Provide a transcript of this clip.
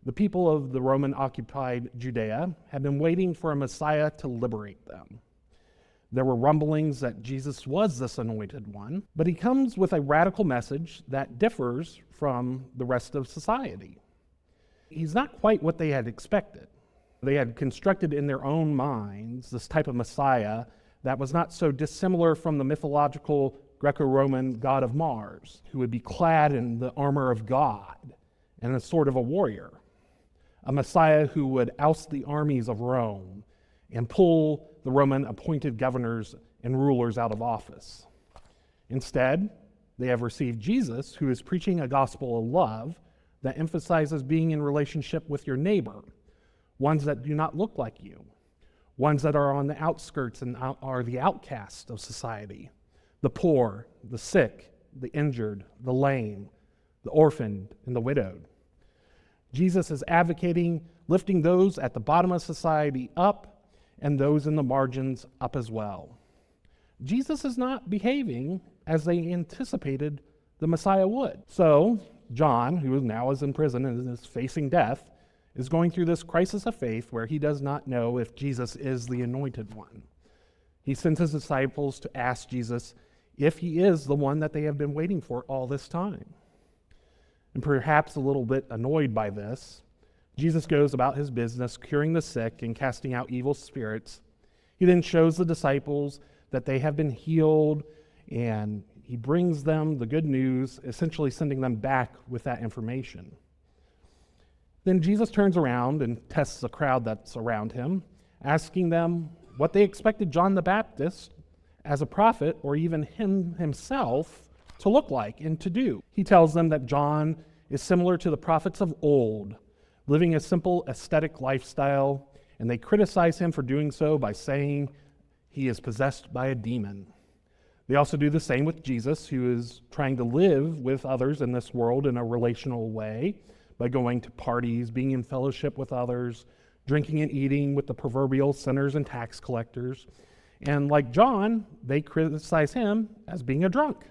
The people of the Roman-occupied Judea had been waiting for a Messiah to liberate them. There were rumblings that Jesus was this anointed one, but he comes with a radical message that differs from the rest of society. He's not quite what they had expected. They had constructed in their own minds this type of Messiah that was not so dissimilar from the mythological Greco-Roman god of Mars, who would be clad in the armor of God and a sword of a warrior. A Messiah who would oust the armies of Rome and pull the Roman appointed governors and rulers out of office. Instead, they have received Jesus, who is preaching a gospel of love that emphasizes being in relationship with your neighbor, ones that do not look like you, ones that are on the outskirts and are the outcasts of society, the poor, the sick, the injured, the lame, the orphaned, and the widowed. Jesus is advocating lifting those at the bottom of society up and those in the margins up as well. Jesus is not behaving as they anticipated the Messiah would. So John, who now is in prison and is facing death, is going through this crisis of faith where he does not know if Jesus is the anointed one. He sends his disciples to ask Jesus if he is the one that they have been waiting for all this time. And perhaps a little bit annoyed by this, Jesus goes about his business, curing the sick and casting out evil spirits. He then shows the disciples that they have been healed, and he brings them the good news, essentially sending them back with that information. Then Jesus turns around and tests the crowd that's around him, asking them what they expected John the Baptist as a prophet, or even him himself, to look like and to do. He tells them that John is similar to the prophets of old, living a simple ascetic lifestyle, and they criticize him for doing so by saying he is possessed by a demon. They also do the same with Jesus, who is trying to live with others in this world in a relational way by going to parties, being in fellowship with others, drinking and eating with the proverbial sinners and tax collectors. And like John, they criticize him as being a drunk.